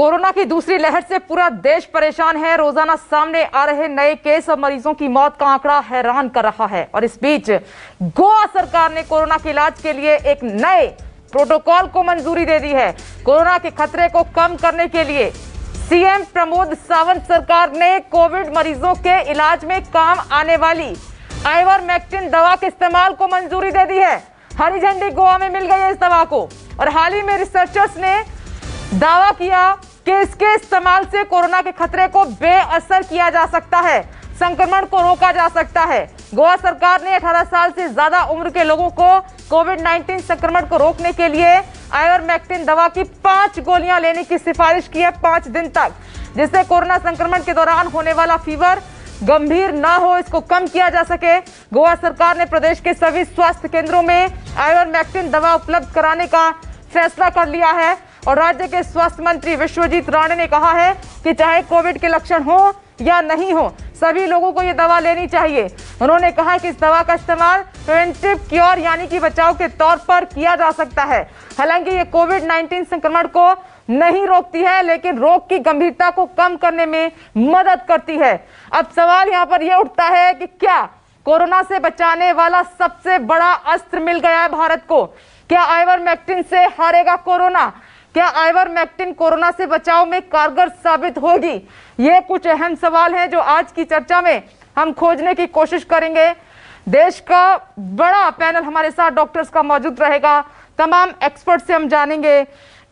Corona की दूसरी लहर से पूरा देश परेशान है। रोजाना सामने आ रहे नए केस और मरीजों की मौत का आंकड़ा हैरान कर रहा है। और इस बीच गोवा सरकार ने कोरोना के इलाज के लिए एक नए प्रोटोकॉल को मंजूरी दे दी है। कोरोना के खतरे को कम करने के लिए सीएम प्रमोद सावंत सरकार ने कोविड मरीजों के इलाज में काम आने वाली आइवरमेक्टिन दवा के इस्तेमाल को मंजूरी दे दी है। हरी झंडी गोवा में मिल गई है इस दवा को। और हाल ही में रिसर्चर्स ने दावा किया कि इसके इस्तेमाल से कोरोना के खतरे को बेअसर किया जा सकता है, संक्रमण को रोका जा सकता है। गोवा सरकार ने 18 साल से ज्यादा उम्र के लोगों को कोविड-19 संक्रमण को रोकने के लिए आइवरमेक्टिन दवा की 5 गोलियां लेने की सिफारिश की है 5 दिन तक, जिससे कोरोना संक्रमण के दौरान होने वाला फीवर गंभीर ना हो, इसको कम किया जा सके। गोवा सरकार ने प्रदेश के सभी स्वास्थ्य केंद्रों में आइवरमेक्टिन दवा उपलब्ध कराने का फैसला कर लिया है। और राज्य के स्वास्थ्य मंत्री विश्वजीत राणे ने कहा है कि चाहे कोविड के लक्षण हो या नहीं हो, सभी लोगों को ये दवा लेनी चाहिए। उन्होंने कहा कि इस दवा का इस्तेमाल प्रिवेंटिव क्योर यानी कि बचाव के तौर पर किया जा सकता है। हालांकि ये कोविड-19 संक्रमण को नहीं रोकती है, लेकिन रोग की गंभीरता को कम करने में मदद करती है। अब सवाल यहाँ पर यह उठता है कि क्या कोरोना से बचाने वाला सबसे बड़ा अस्त्र मिल गया है भारत को? क्या आइवरमेक्टिन से हारेगा कोरोना? क्या आइवरमेक्टिन कोरोना से बचाव में कारगर साबित होगी? ये कुछ अहम सवाल हैं जो आज की चर्चा में हम खोजने की कोशिश करेंगे। देश का बड़ा पैनल हमारे साथ डॉक्टर्स का मौजूद रहेगा। तमाम एक्सपर्ट से हम जानेंगे।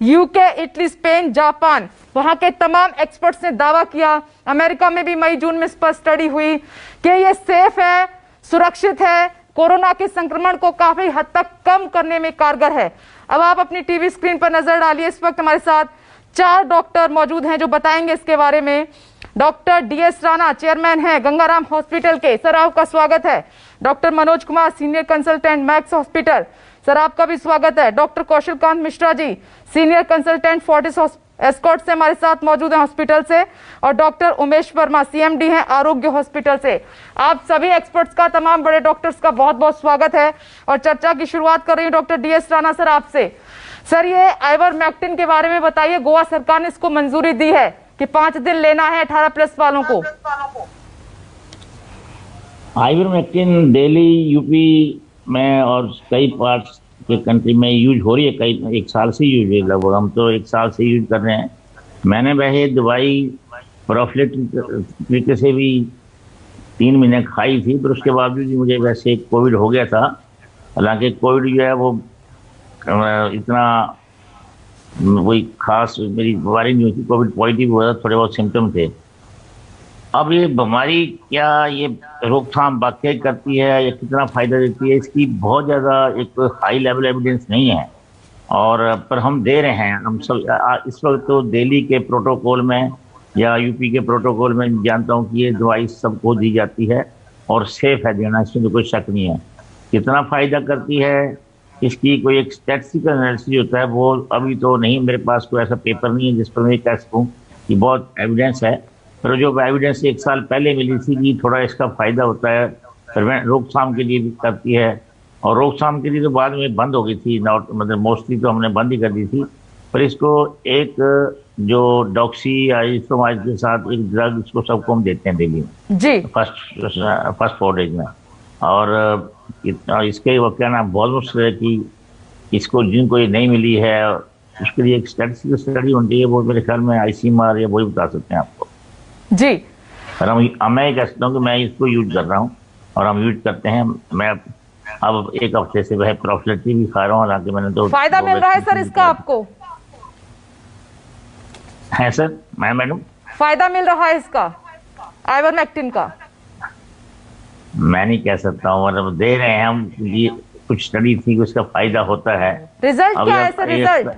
यूके, इटली, स्पेन, जापान, वहां के तमाम एक्सपर्ट्स ने दावा किया। अमेरिका में भी मई जून में इस पर स्टडी हुई कि ये सेफ है, सुरक्षित है, कोरोना के संक्रमण को काफी हद तक कम करने में कारगर है। अब आप अपनी टीवी स्क्रीन पर नजर डालिए। इस वक्त हमारे साथ 4 डॉक्टर मौजूद हैं जो बताएंगे इसके बारे में। डॉक्टर डीएस राणा चेयरमैन हैं गंगाराम हॉस्पिटल के, सर आपका स्वागत है। Doctor Manoj Kumar senior consultant max hospital, sir आपका भी स्वागत है। डॉक्टर कौशल Kant Mishra ji senior consultant Fortis escort से हमारे साथ मौजूद हैं हॉस्पिटल से। और डॉक्टर उमेश वर्मा सीएमडी हैं आरोग्य हॉस्पिटल से। आप सभी एक्सपर्ट्स का, तमाम बड़े डॉक्टर्स का बहुत बहुत स्वागत है। और चर्चा की शुरुआत कर रही हूं डॉक्टर डीएस राणा सर आपसे। सर ये आइवरमेक्टिन के बारे में बताइए। गोवा सरकार ने इसको मंजूरी दी है कि 5 दिन लेना है 18+ वालों को। आइवरमेक्टिन दिल्ली, यूपी में और कई पार्ट्स के कंट्री में यूज हो रही है। कई 1 साल से यूज है, लगभग हम तो 1 साल से यूज कर रहे हैं। मैंने वैसे दवाई प्रोफिलेक्टिक से भी 3 महीने खाई थी, पर उसके बावजूद भी मुझे वैसे कोविड हो गया था। हालांकि कोविड जो है वो इतना वही खास मेरी बीमारी नहीं हुई थी। कोविड पॉजिटिव हुआ था, थोड़े बहुत सिम्टम थे। अब ये बीमारी क्या ये रोकथाम वाकई करती है या कितना फायदा देती है, इसकी बहुत ज़्यादा एक हाई लेवल एविडेंस नहीं है। और पर हम दे रहे हैं। हम सब इस वक्त तो दिल्ली के प्रोटोकॉल में या यूपी के प्रोटोकॉल में जानता हूँ कि ये दवाई सबको दी जाती है और सेफ है देना, इसमें तो कोई शक नहीं है। कितना फ़ायदा करती है इसकी कोई एक स्टैटिस्टिकल एनालिसिस होता है, वो अभी तो नहीं, मेरे पास कोई ऐसा पेपर नहीं है जिस पर मैं कह सकूँ कि बहुत एविडेंस है। पर जो एविडेंस 1 साल पहले मिली थी कि थोड़ा इसका फायदा होता है, रोकथाम के लिए भी करती है। और रोकथाम के लिए तो बाद में बंद हो गई थी, मतलब मोस्टली तो हमने बंद ही कर दी थी। पर इसको एक जो डॉक्सी या इस्टोमाइड के साथ एक ड्रग, इसको सबको हम देते हैं दिल्ली में जी फर्स्ट 4 डेज में। और इसके वो क्या नाम बहुत मुश्किल है कि इसको जिनको ये नहीं मिली है उसके लिए एक स्टैटिस्टिकल स्टडी होनी चाहिए। वो मेरे ख्याल में ICMR या वही बता सकते हैं आपको जी। पर मैं कह सकता हूँ कि मैं इसको यूज कर रहा हूँ और हम यूज करते हैं। मैं अब 1 हफ्ते से वह प्रोफिलेक्टिक भी खा रहा हूँ। हालांकि मैंने तो फायदा मिल रहा है सर इसका आपको? है सर, मैडम फायदा मिल रहा है इसका आइवरमेक्टिन का? मैं नहीं कह सकता हूँ, मतलब दे रहे हैं हम। ये कुछ स्टडी थी कि उसका फायदा होता है। रिजल्ट क्या है सर?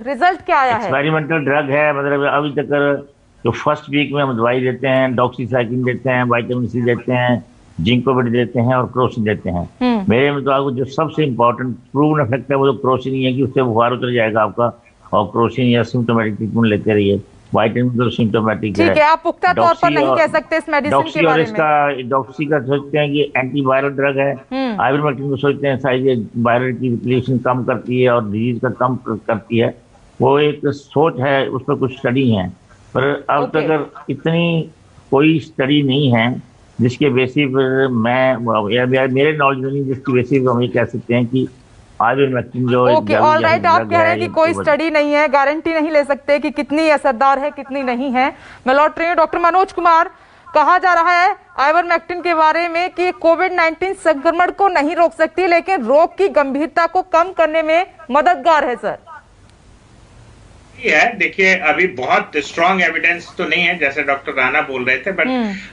रिजल्ट क्या आया है? एक्सपेरिमेंटल ड्रग है, मतलब अभी तक जो फर्स्ट वीक में हम दवाई देते हैं, डॉक्सीसाइक्लिन देते हैं, विटामिन C देते हैं, जिंकोविट देते हैं और क्रोसिन देते हैं। मेरे में तो आपको जो सबसे इम्पोर्टेंट प्रूवन इफेक्ट है वो तो क्रोसिन ही है कि उससे बुखार उतर जाएगा आपका। और क्रोसिन या सिम्टोमेटिक ट्रीटमेंट लेते रहिए। विटामिन तो सिम्टोमेटिक है। ठीक है, आप पुख्ता तौर पर नहीं कह सकते इस मेडिसिन के बारे में। इसका डॉक्सी का सोचते हैं कि एंटीवायरल ड्रग है। आइवरमेक्टिन को सोचते हैं शायद वायरल की रिप्लिकेशन कम करती है और डिजीज का कम करती है। वो एक सोच है, उस पर कुछ स्टडी है। पर अब तक इतनी कोई स्टडी नहीं है जिसके बेसिस पर मैं या मेरे नॉलेज में नहीं, जिसकी बेसिस पर हम ये कह सकते हैं कि आइवरमेक्टिन जो ओके, ऑल राइट, आप कह रहे हैं कि कोई स्टडी नहीं है, गारंटी नहीं ले सकते कि कितनी असरदार है कितनी नहीं है। मैं लौट रही हूँ डॉक्टर मनोज कुमार। कहा जा रहा है आइवरमेक्टिन के बारे में कि कोविड-19 संक्रमण को नहीं रोक सकती लेकिन रोग की गंभीरता को कम करने में मददगार है। सर है, देखिए अभी बहुत स्ट्रॉन्ग एविडेंस तो नहीं है जैसे डॉक्टर राणा बोल रहे थे, बट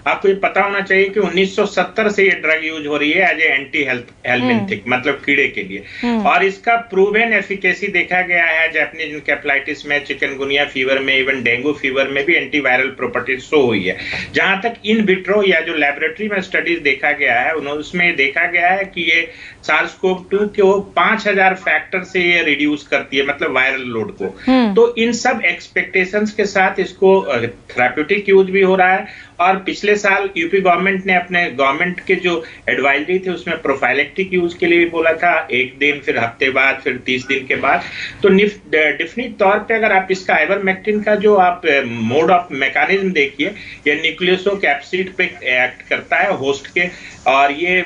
आपको ये पता होना चाहिए कि 1970 से ये ड्रग यूज हो रही है एज ए एंटी हेलमिंथिक, मतलब कीड़े के लिए, और इसका प्रूवन एफिकेसी देखा गया है जापानीज इंसेफेलाइटिस में, चिकनगुनिया फीवर में, इवन डेंगू फीवर में भी एंटीवायरल प्रॉपर्टीज शो हुई है। जहां तक इन विट्रो या जो लेबोरेटरी में स्टडीज देखा गया है उसमें देखा गया है कि ये SARS-CoV-2 को 5000 फैक्टर से ये रिड्यूस करती है, मतलब वायरल लोड को। तो इन सब एक्सपेक्टेशंस के साथ इसको थेराप्यूटिक यूज भी हो रहा है, और पिछले साल यूपी गवर्नमेंट ने अपने गवर्नमेंट के जो एडवाइजरी थे उसमें प्रोफाइलेक्टिक यूज के लिए भी बोला था, 1 दिन, फिर हफ्ते बाद, फिर 30 दिन के बाद। तो डेफिनेट तौर पे अगर आप इसका आइवरमेक्टिन का जो आप मोड ऑफ मैकेनिज्म देखिए, ये न्यूक्लियोसोकैप्सिड पे एक्ट करता है होस्ट के, और ये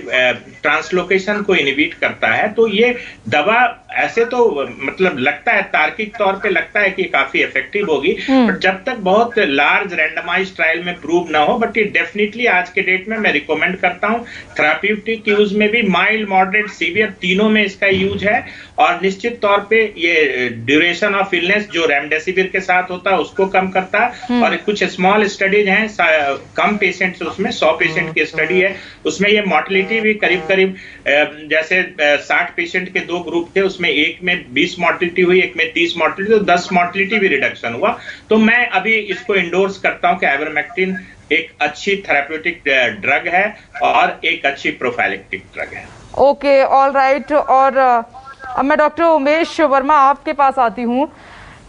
ट्रांसलोकेशन को इनहिबिट करता है। तो ये दवा ऐसे तो मतलब लगता है, तार्किक तौर पे लगता है कि काफी इफेक्टिव होगी, बट जब तक बहुत लार्ज रैंडमाइज ट्रायल में प्रूव ना हो, बट ये डेफिनेटली आज के डेट में मैं रिकमेंड करता हूं। थेराप्यूटिक यूज में भी माइल्ड, मॉडरेट, सीवियर तीनों में इसका यूज है, और निश्चित तौर पे ये ड्यूरेशन ऑफ इलनेस जो रेमडेसिविर के साथ होता है उसको कम करता है। और कुछ स्मॉल स्टडीज हैं, कम पेशेंट्स, उसमें 100 पेशेंट की स्टडी है, उसमें ये मॉर्टिलिटी भी करीब करीब जैसे 60 पेशेंट के 2 ग्रुप थे, उसमें एक में 20 मॉर्टिलिटी हुई, एक में 30 मॉर्टिलिटी, तो 10 मॉर्टिलिटी भी रिडक्शन हुआ। तो मैं अभी इसको इंडोर्स करता हूं कि आइवरमेक्टिन एक अच्छी थेराप्यूटिक ड्रग है और एक अच्छी प्रोफाइलेक्टिक ड्रग है। Okay, all right. और अब मैं डॉक्टर उमेश वर्मा आपके पास आती हूँ।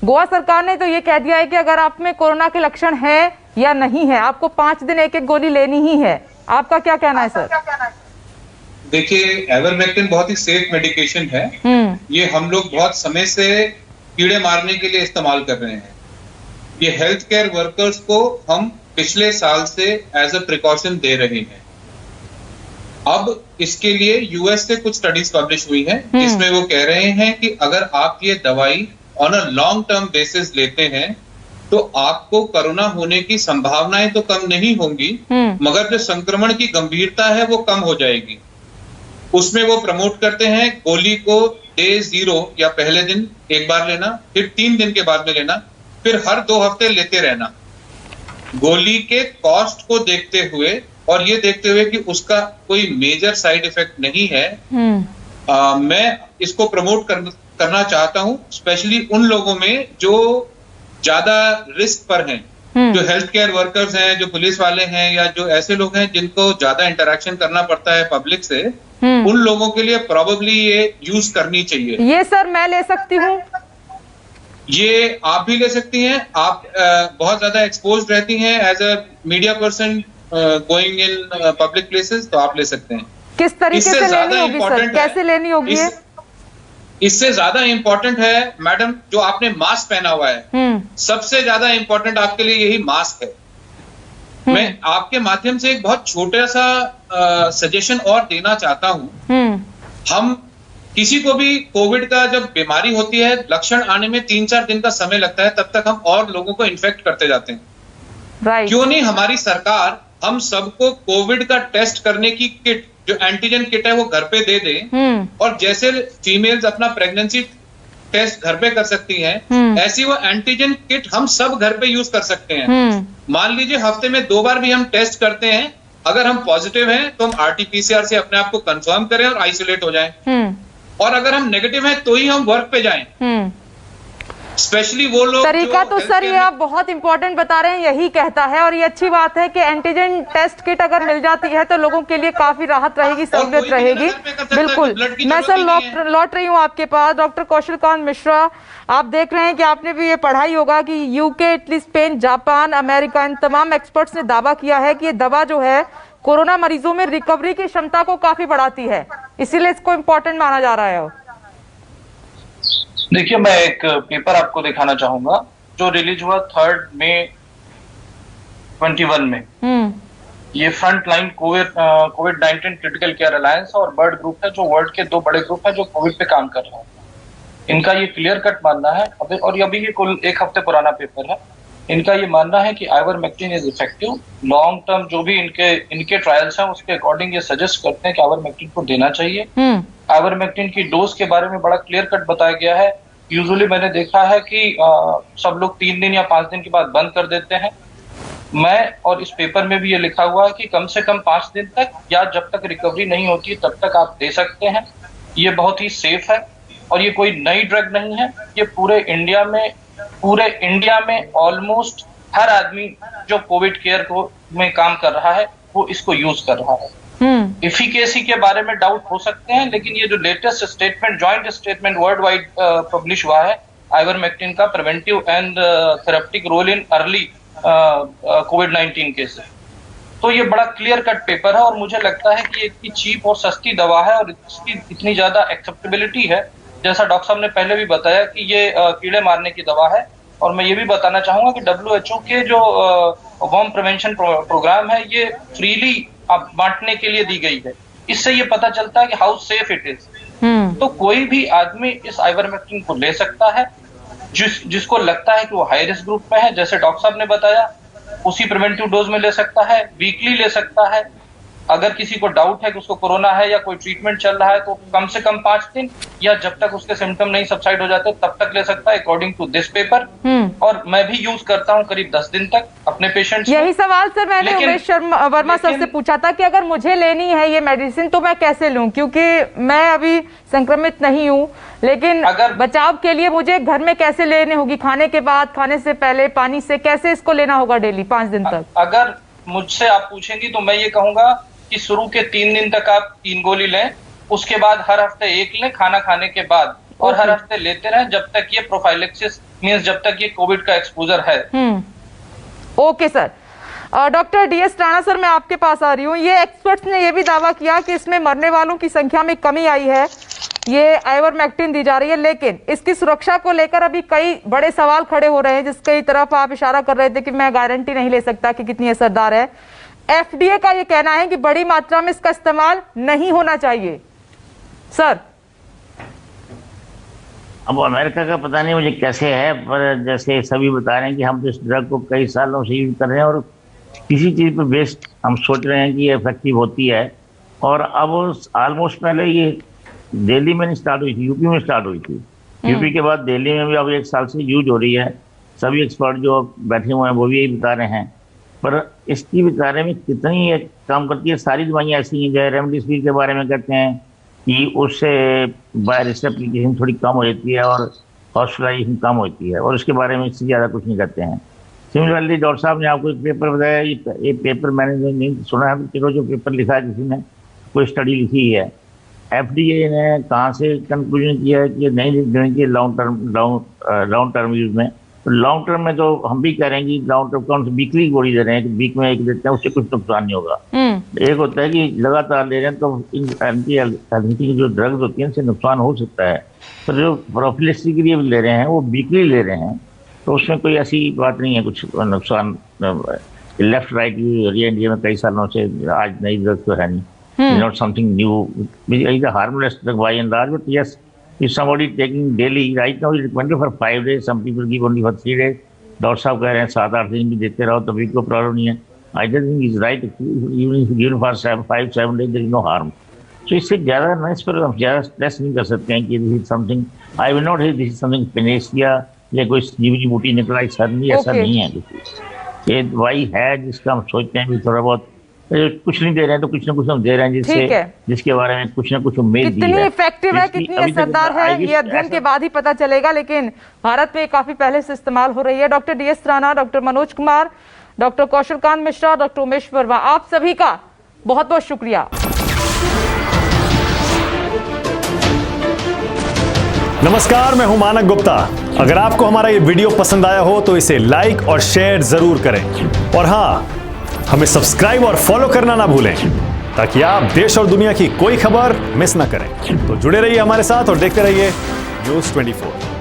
गोवा सरकार ने तो ये कह दिया है कि अगर आप में कोरोना के लक्षण है या नहीं है, आपको 5 दिन एक गोली लेनी ही है। आपका क्या कहना है सर? देखिए, आइवरमेक्टिन बहुत ही सेफ मेडिकेशन है। ये हम लोग बहुत समय से कीड़े मारने के लिए इस्तेमाल कर रहे हैं। ये हेल्थ केयर वर्कर्स को हम पिछले साल से एज अ प्रिकॉशन दे रहे हैं। अब इसके लिए यूएस से कुछ स्टडीज पब्लिश हुई हैं जिसमें वो कह रहे हैं कि अगर आप ये दवाई on a long term basis लेते हैं तो आपको कोरोना होने की संभावनाएं तो कम नहीं होंगी, मगर जो संक्रमण की गंभीरता है वो कम हो जाएगी। उसमें वो प्रमोट करते हैं गोली को डे 0 या पहले दिन एक बार लेना, फिर 3 दिन के बाद में लेना, फिर हर 2 हफ्ते लेते रहना। गोली के कॉस्ट को देखते हुए और ये देखते हुए कि उसका कोई मेजर साइड इफेक्ट नहीं है, मैं इसको प्रमोट करना चाहता हूं, स्पेशली उन लोगों में जो ज्यादा रिस्क पर हैं, जो हेल्थ केयर वर्कर्स हैं, जो पुलिस वाले हैं, या जो ऐसे लोग हैं जिनको ज्यादा इंटरेक्शन करना पड़ता है पब्लिक से, उन लोगों के लिए प्रोबेबली ये यूज करनी चाहिए। ये सर मैं ले सकती हूँ? ये आप भी ले सकती हैं। आप बहुत ज्यादा एक्सपोज्ड रहती हैं as a media person going in public places, तो आप ले सकते हैं। किस तरीके से लेनी होगी सर? कैसे लेनी होगी? इससे ज्यादा इंपॉर्टेंट है मैडम जो आपने मास्क पहना हुआ है, सबसे ज्यादा इंपॉर्टेंट आपके लिए यही मास्क है। मैं आपके माध्यम से एक बहुत छोटा सा सजेशन और देना चाहता हूं। हम किसी को भी कोविड का जब बीमारी होती है, लक्षण आने में 3-4 दिन का समय लगता है, तब तक हम और लोगों को इन्फेक्ट करते जाते हैं। क्यों नहीं हमारी सरकार हम सबको कोविड का टेस्ट करने की किट, जो एंटीजन किट है, वो घर पे दे दे, और जैसे फीमेल्स अपना प्रेगनेंसी टेस्ट घर पे कर सकती हैं, ऐसी वो एंटीजन किट हम सब घर पे यूज कर सकते हैं। मान लीजिए हफ्ते में 2 बार भी हम टेस्ट करते हैं, अगर हम पॉजिटिव हैं तो हम RT-PCR से अपने आप को कंफर्म करें और आइसोलेट हो जाएं, और अगर हम नेगेटिव हैं तो ही हम वर्क पे जाएं। स्पेशली वो लोग तरीका तो सर ये आप बहुत इंपॉर्टेंट बता रहे हैं, यही कहता है, और ये अच्छी बात है कि एंटीजन टेस्ट किट अगर मिल जाती है तो लोगों के लिए काफी राहत रहेगी, सहूलियत रहेगी। बिल्कुल। मैं सर लौट रही हूँ आपके पास। डॉक्टर कौशलकांत मिश्रा, आप देख रहे हैं कि आपने भी ये पढ़ाई होगा कि UK, Italy, Spain, Japan, America, इन तमाम एक्सपर्ट्स ने दावा किया है कि ये दवा जो है कोरोना मरीजों में रिकवरी की क्षमता को काफी बढ़ाती है, इसीलिए इसको इम्पोर्टेंट माना जा रहा है। देखिए, मैं एक पेपर आपको दिखाना चाहूंगा जो रिलीज हुआ 3 मई 2021 में। ये फ्रंट लाइन कोविड-19 क्रिटिकल केयर अलायंस और बर्ड ग्रुप है, जो वर्ल्ड के 2 बड़े ग्रुप है जो कोविड पे काम कर रहे हैं। इनका ये क्लियर कट मानना है, और अभी ये कुल 1 हफ्ते पुराना पेपर है। इनका ये मानना है कि ivermectin is effective long term. जो भी इनके ट्रायल्स हैं उसके अकॉर्डिंग ये सजेस्ट करते हैं कि आइवरमेक्टिन को देना चाहिए। आइवरमेक्टिन की डोज के बारे में बड़ा क्लियर कट बताया गया है। यूजुअली मैंने देखा है कि सब लोग 3 दिन या 5 दिन के बाद बंद कर देते हैं। मैं और इस पेपर में भी ये लिखा हुआ है कि कम से कम 5 दिन तक या जब तक रिकवरी नहीं होती तब तक आप दे सकते हैं। ये बहुत ही सेफ है और ये कोई नई ड्रग नहीं है। ये पूरे इंडिया में ऑलमोस्ट हर आदमी जो कोविड केयर में काम कर रहा है वो इसको यूज कर रहा है। इफिकेसी के बारे में डाउट हो सकते हैं, लेकिन ये जो latest statement, joint statement world wide publish हुआ है आइवरमेक्टिन का preventive and therapeutic role in early कोविड-19 केसेस, तो ये बड़ा क्लियर कट पेपर है और मुझे लगता है कि ये इतनी चीप और सस्ती दवा है और इसकी इतनी ज्यादा एक्सेप्टेबिलिटी है। जैसा डॉक्टर साहब ने पहले भी बताया कि ये कीड़े मारने की दवा है। और मैं ये भी बताना चाहूंगा कि WHO के जो वर्म प्रिवेंशन प्रोग्राम है ये फ्रीली बांटने के लिए दी गई है। इससे ये पता चलता है कि हाउ सेफ इट इज। तो कोई भी आदमी इस आइवरमेक्टिन को ले सकता है जिसको लगता है कि वो हाई रिस्क ग्रुप में है, जैसे डॉक्टर साहब ने बताया, उसी प्रिवेंटिव डोज में ले सकता है, वीकली ले सकता है। अगर किसी को डाउट है कि उसको कोरोना है या कोई ट्रीटमेंट चल रहा है तो कम से कम 5 दिन या जब तक उसके सिम्टम नहीं सबसाइड हो जाते तब तक ले सकता है अकॉर्डिंग टू दिस पेपर। और मैं भी यूज करता हूँ करीब 10 दिन तक अपने पेशेंट्स। यही सवाल सर मैंने उमेश वर्मा सर से पूछा था कि अगर मुझे लेनी है ये मेडिसिन तो मैं कैसे लूं, क्योंकि मैं अभी संक्रमित नहीं हूँ, लेकिन अगर बचाव के लिए मुझे घर में कैसे लेने होगी, खाने के बाद, खाने से पहले, पानी से, कैसे इसको लेना होगा डेली 5 दिन तक? अगर मुझसे आप पूछेंगी तो मैं ये कहूंगा कि शुरू के 3 दिन तक आप 3 गोली लें, उसके बाद हर हफ्ते 1 लें खाना खाने के बाद, और हर हफ्ते लेते रहें जब तक ये प्रोफाइलेक्सिस मींस जब तक ये कोविड का एक्सपोजर है। Okay sir. Doctor DS Rana sir, मैं आपके पास आ रही हूँ। ये एक्सपर्ट्स ने ये भी दावा किया कि इसमें मरने वालों की संख्या में कमी आई है, ये आइवरमेक्टिन दी जा रही है, लेकिन इसकी सुरक्षा को लेकर अभी कई बड़े सवाल खड़े हो रहे हैं, जिसकी तरफ आप इशारा कर रहे थे कि मैं गारंटी नहीं ले सकता कि कितनी असरदार है। FDA का ये कहना है कि बड़ी मात्रा में इसका इस्तेमाल नहीं होना चाहिए। सर, अब अमेरिका का पता नहीं मुझे कैसे है, पर जैसे सभी बता रहे हैं कि हम तो इस ड्रग को कई सालों से यूज कर रहे हैं और किसी चीज पर बेस्ड हम सोच रहे हैं कि ये इफेक्टिव होती है। और अब ऑलमोस्ट पहले ये दिल्ली में नहीं स्टार्ट हुई थी, यूपी में स्टार्ट हुई थी। यूपी के बाद दिल्ली में भी अब 1 साल से यूज हो रही है। सभी एक्सपर्ट जो बैठे हुए हैं वो भी यही बता रहे हैं, पर इसकी बारे में कितनी ये काम करती है। सारी दवाइयाँ ऐसी हैं, जैसे रेमडेसिविर के बारे में कहते हैं कि उससे वायरस एप्लीकेशन थोड़ी कम हो जाती है और हॉस्पिटलाइजेशन कम होती है, और उसके बारे में इससे ज़्यादा कुछ नहीं करते हैं। सिमिलरली डॉक्टर साहब ने आपको एक पेपर बताया, ये पेपर मैंने नहीं सुना है, चलो जो पेपर लिखा है किसी ने, कोई स्टडी लिखी है, FDA ने कहाँ से कंक्लूजन किया है कि नहीं देनी चाहिए लॉन्ग टर्म यूज में। तो लॉन्ग टर्म में तो हम भी कह रहे हैं कि लॉन्ग टर्म कौन सी वीकली गोली दे रहे हैं कि वीक में 1 देते हैं, उससे कुछ नुकसान नहीं होगा। एक होता है कि लगातार ले रहे हैं तो इन एंटी जो ड्रग्स होती हैं उनसे नुकसान हो सकता है, पर जो प्रोफिलेक्सी के लिए ले रहे हैं वो वीकली ले रहे हैं, तो उसमें कोई ऐसी बात नहीं है कुछ नुकसान। लेफ्ट राइट यूज हो रही है इंडिया में कई सालों से, आज नई ड्रग तो है नहीं, not something new, harmless drug bye and large, but yes if somebody taking daily, right now it's recommended for 5 days, some people give only for 3 days. Doctor साहब कह रहे हैं 7-8 दिन भी देते रहो तभी कोई प्रॉब्लम नहीं है। I don't think is right, even if you give for 5-7 days there is no harm. So इससे ज़्यादा ना, इस पर हम ज़्यादा स्ट्रेस नहीं कर सकते हैं कि this is something, I will not say this is something panacea या कोई जीवनी बूटी निकला, ऐसा नहीं है। ये दवाई है जिसका हम सोचते हैं भी थोड़ा बहुत कुछ नहीं दे रहे हैं तो कुछ ना कुछ हम दे रहे हैं, जिसके बारे में कुछ ना कुछ उम्मीद दी है। कितनी इफेक्टिव है, कितनी असरदार है, ये अध्ययन के बाद ही पता चलेगा, लेकिन भारत में काफी पहले से इस्तेमाल हो रही है। Doctor DS Rana, doctor Manoj Kumar, doctor Kaushalkant Mishra, doctor Umesh Verma, आप सभी का बहुत बहुत शुक्रिया। नमस्कार, मैं हूं मानक गुप्ता। अगर आपको हमारा ये वीडियो पसंद आया हो तो इसे लाइक और शेयर जरूर करें, और हाँ, हमें सब्सक्राइब और फॉलो करना ना भूलें ताकि आप देश और दुनिया की कोई खबर मिस ना करें। तो जुड़े रहिए हमारे साथ और देखते रहिए News 24।